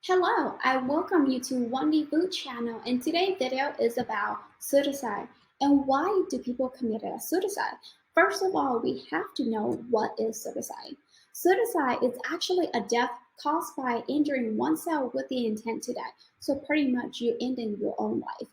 Hello, I welcome you to WonDee Vue channel, and today's video is about suicide and why do people commit a suicide. First of all, we have to know what is suicide. Suicide is actually a death caused by injuring oneself with the intent to die. So pretty much you ending your own life.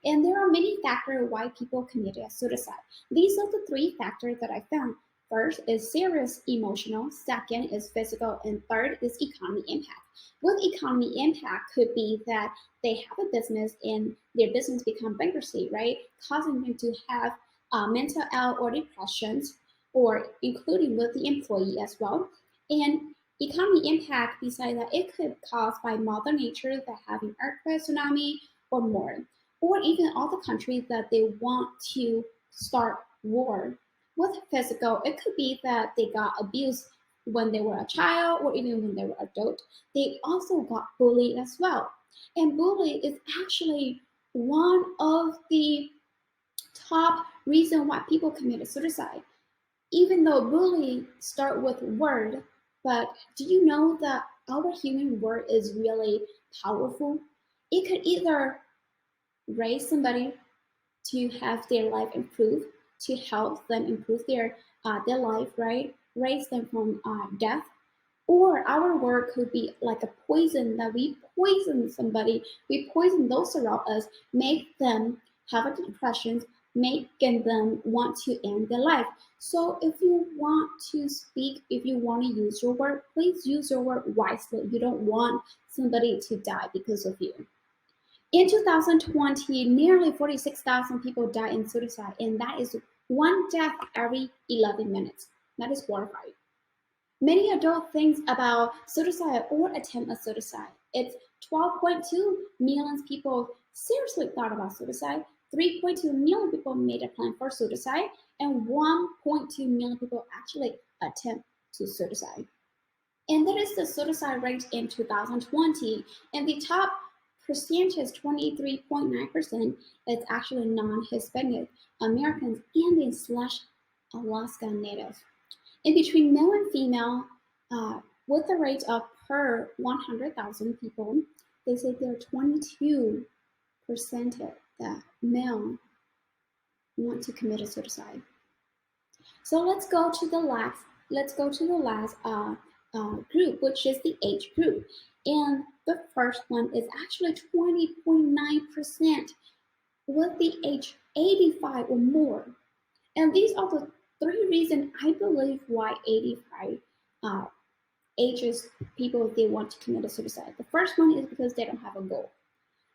And there are many factors why people commit a suicide. These are the three factors that I found. First is serious emotional, second is physical, and third is economy impact. With economy impact could be that they have a business and their business become bankruptcy, right? Causing them to have mental health or depressions, or including with the employee as well. And economy impact, besides that, it could cause by Mother Nature that having earthquake, tsunami, or more, or even other countries that they want to start war. With physical, it could be that they got abused when they were a child or even when they were adult. They also got bullied as well. And bullying is actually one of the top reason why people commit suicide. Even though bullying start with word, but do you know that our human word is really powerful? It could either raise somebody to have their life improve, to help them improve their life, right? Raise them from death. Or our word could be like a poison that we poison somebody, we poison those around us, make them have a depression, making them want to end their life. So if you want to speak, if you want to use your word, please use your word wisely. You don't want somebody to die because of you. In 2020, nearly 46,000 people died in suicide, and that is one death every 11 minutes. That is horrifying. Many adults think about suicide or attempt a suicide. It's 12.2 million people seriously thought about suicide, 3.2 million people made a plan for suicide, and 1.2 million people actually attempt to suicide. And that is the suicide rate in 2020. And the top percentage, 23.9%, is actually non-Hispanic Americans and slash Alaska Native. In between male and female, with the rate of per 100,000 people, they say there are 22% that male want to commit a suicide. So let's go to the last. Group, which is the age group, and the first one is actually 20.9% with the age 85 or more. And these are the three reasons I believe why 85 uh, ages people they want to commit a suicide. The first one is because they don't have a goal.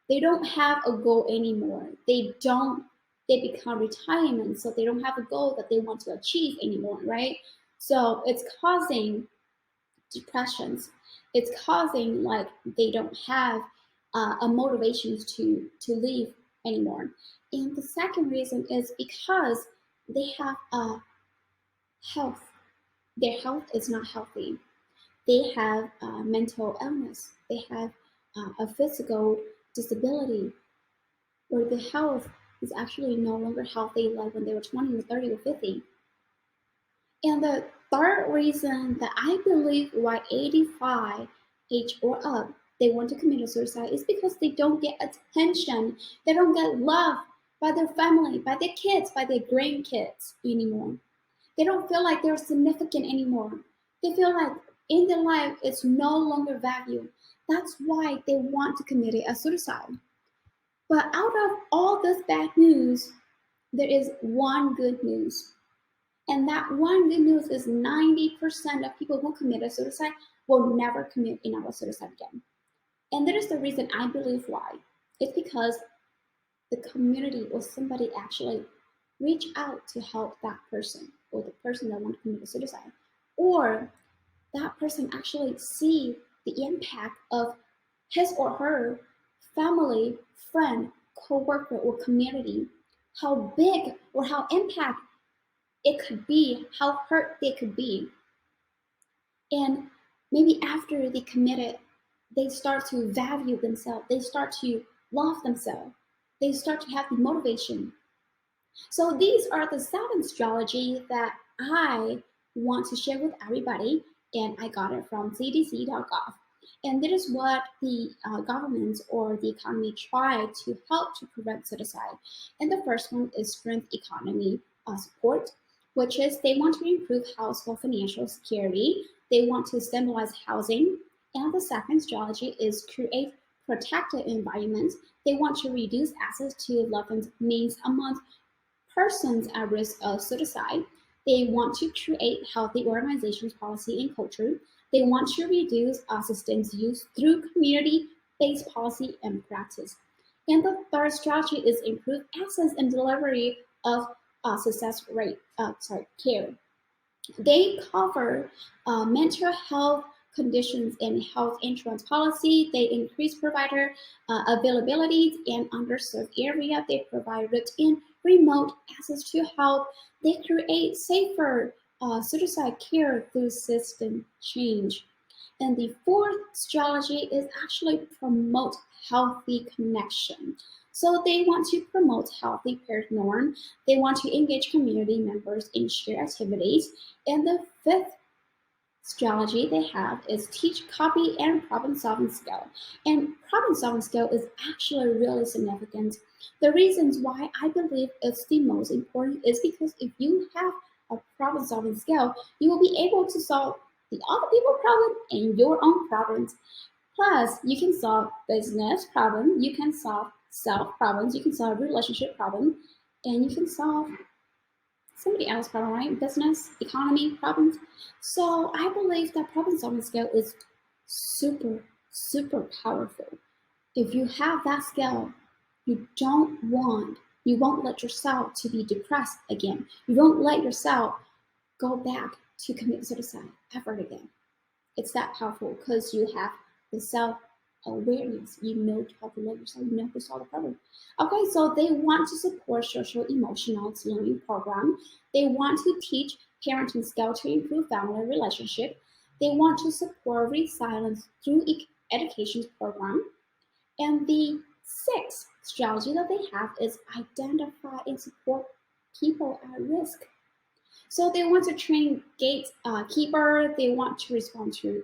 They don't have a goal anymore. They become retirement, so they don't have a goal that they want to achieve anymore, right? So it's causing depressions. It's causing like they don't have a motivation to live anymore. And the second reason is because they have a health. Their health is not healthy. They have mental illness. They have a physical disability, or the health is actually no longer healthy like when they were 20 or 30 or 50. And the third reason that I believe why 85 age or up they want to commit suicide is because they don't get attention. They don't get love by their family, by their kids, by their grandkids anymore. They don't feel like they're significant anymore. They feel like in their life it's no longer valued. That's why they want to commit a suicide. But out of all this bad news, there is one good news. And that one good news is 90% of people who commit a suicide will never commit another suicide again. And that is the reason I believe why. It's because the community or somebody actually reach out to help that person or the person that wants to commit suicide. Or that person actually see the impact of his or her family, friend, co-worker, or community, how big or how impact it could be, how hurt they could be. And maybe after they commit it, they start to value themselves, they start to love themselves, they start to have the motivation. So these are the 7 strategies that I want to share with everybody, and I got it from cdc.gov. And that is what the government or the economy try to help to prevent suicide. And the first one is strength economy support, which is they want to improve household financial security. They want to stabilize housing. And the second strategy is create protected environments. They want to reduce access to weapons means among persons at risk of suicide. They want to create healthy organizations, policy, and culture. They want to reduce substance use through community-based policy and practice. And the third strategy is improve access and delivery of care. They cover mental health conditions and health insurance policy. They increase provider availability in underserved area. They provide routine remote access to help. They create safer suicide care through system change. And the fourth strategy is actually promote healthy connection. So they want to promote healthy parent norm. They want to engage community members in shared activities. And the fifth strategy they have is teach copy and problem solving skill. And problem solving skill is actually really significant. The reasons why I believe it's the most important is because if you have a problem solving skill, you will be able to solve the other people's problem and your own problems. Plus, you can solve business problem, you can solve self problems, you can solve relationship problem, and you can solve somebody else's problem, right? Business, economy problems. So I believe that problem solving skill is super, super powerful. If you have that skill, you won't let yourself to be depressed again. You won't let yourself go back to commit suicide ever again. It's that powerful because you have the self-awareness. You know how to love yourself. You know how to solve the problem. Okay, so they want to support social emotional learning program. They want to teach parenting skill to improve family relationship. They want to support resilience through education program. And the sixth strategy that they have is identify and support people at risk. So they want to train gatekeeper. They want to respond to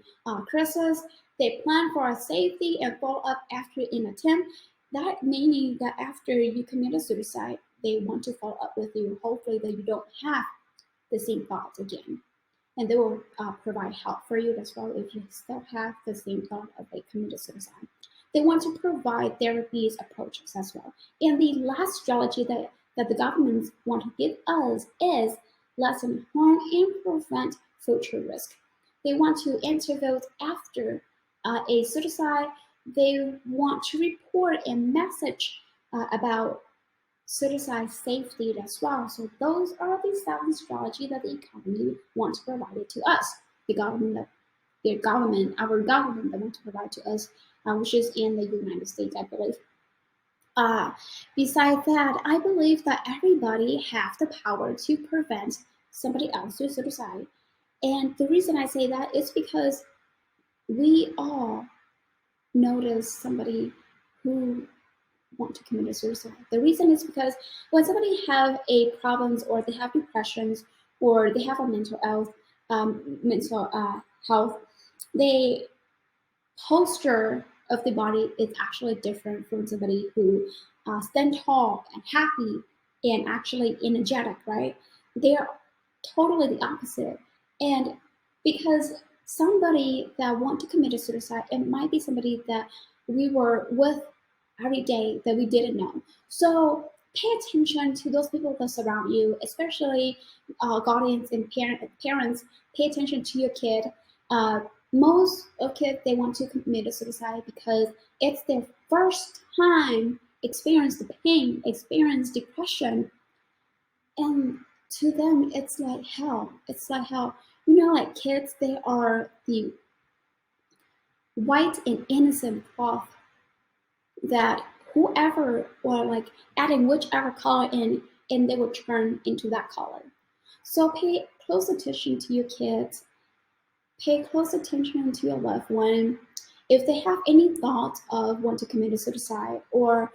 crisis. They plan for a safety and follow up after an attempt. That meaning that after you commit a suicide, they want to follow up with you. Hopefully that you don't have the same thoughts again. And they will provide help for you as well if you still have the same thought of like committed suicide. They want to provide therapies approaches as well. And the last strategy that the governments want to give us is lessen harm and prevent future risk. They want to intervene after a suicide. They want to report a message about suicide safety as well. So those are the 7 strategies that the economy wants to provide it to us. Our government that want to provide to us, which is in the United States, I believe. Besides that, I believe that everybody has the power to prevent somebody else's suicide. And the reason I say that is because we all notice somebody who want to commit suicide. The reason is because when somebody have a problems or they have depressions or they have a mental health, the posture of the body is actually different from somebody who stand tall and happy and actually energetic, right? They are totally the opposite. And because somebody that want to commit a suicide, it might be somebody that we were with every day that we didn't know. So pay attention to those people that surround you, especially guardians and parents. Pay attention to your kid. Most of kids, they want to commit a suicide because it's their first time experience the pain, experience depression, and to them it's like hell. It's like hell. You know, like kids, they are the white and innocent cloth that whoever or like adding whichever color in, and they will turn into that color. So pay close attention to your kids. Pay close attention to your loved one. If they have any thoughts of want to commit a suicide, or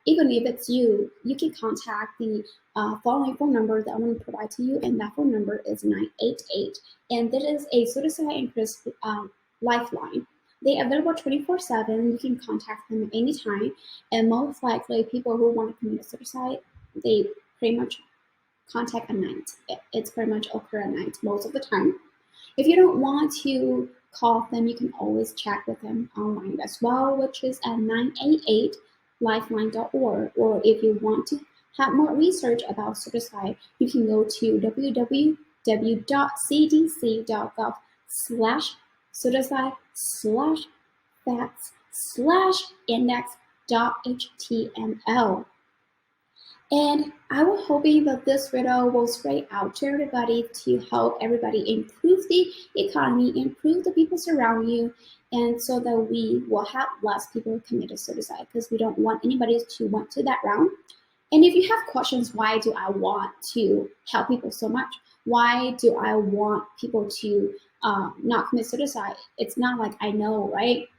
even if it's you, you can contact the following phone number that I'm going to provide to you, and that phone number is 988, and that is a suicide and risk lifeline. They are available 24/7. You can contact them anytime. And most likely, people who want to commit suicide, they pretty much contact at night. It's pretty much occur at night most of the time. If you don't want to call them, you can always chat with them online as well, which is at 988lifeline.org. Or if you want to have more research about suicide, you can go to www.cdc.gov/suicide/facts/index.html. And I was hoping that this video will spread out to everybody to help everybody improve the economy, improve the people around you, and so that we will have less people commit suicide, because we don't want anybody to went to that round. And if you have questions, why do I want to help people so much? Why do I want people to not commit suicide? It's not like I know, right?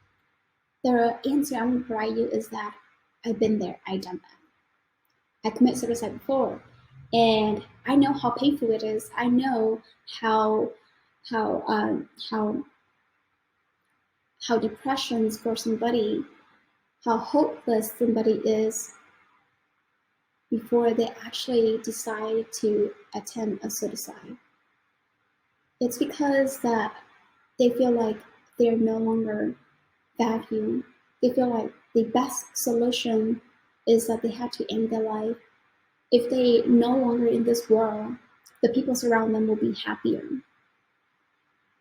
The answer I'm going to provide you is that I've been there, I've done that. I committed suicide before, and I know how painful it is. I know how depressions for somebody, how hopeless somebody is before they actually decide to attempt a suicide. It's because that they feel like they're no longer valued. They feel like the best solution is that they have to end their life. If they no longer in this world, the people around them will be happier.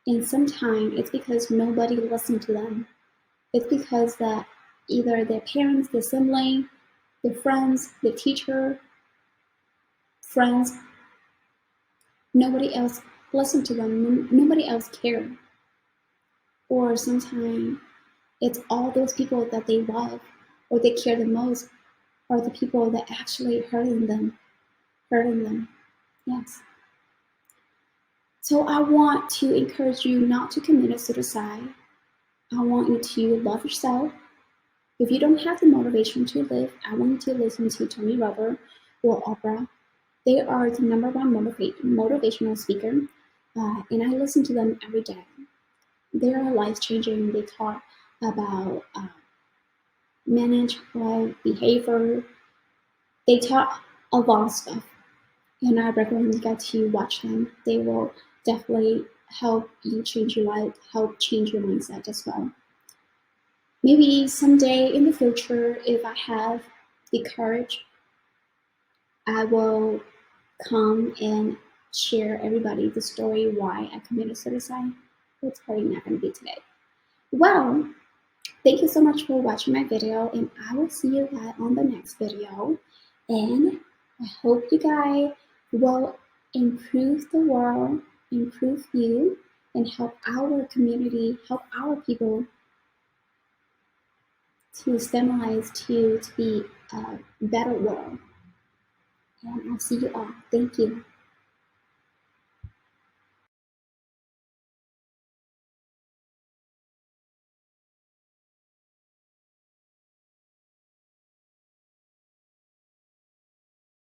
And sometimes it's because nobody listened to them. It's because that either their parents, their sibling, their friends, their teacher, friends, nobody else listened to them. Nobody else cared. Or sometimes it's all those people that they love or they care the most are the people that actually hurting them. Yes. So I want to encourage you not to commit suicide. I want you to love yourself. If you don't have the motivation to live, I want you to listen to Tony Robbins or Oprah. They are the #1 motivational speaker, and I listen to them every day. They are life-changing. They talk about manage life, behavior. They talk a lot of stuff, and I recommend you guys to watch them. They will definitely help you change your life, help change your mindset as well. Maybe someday in the future, if I have the courage, I will come and share everybody the story why I committed suicide. It's probably not going to be today. Well, thank you so much for watching my video, and I will see you guys on the next video. And I hope you guys will improve the world, improve you, and help our community, help our people to stabilize to be a better world. And I'll see you all. Thank you.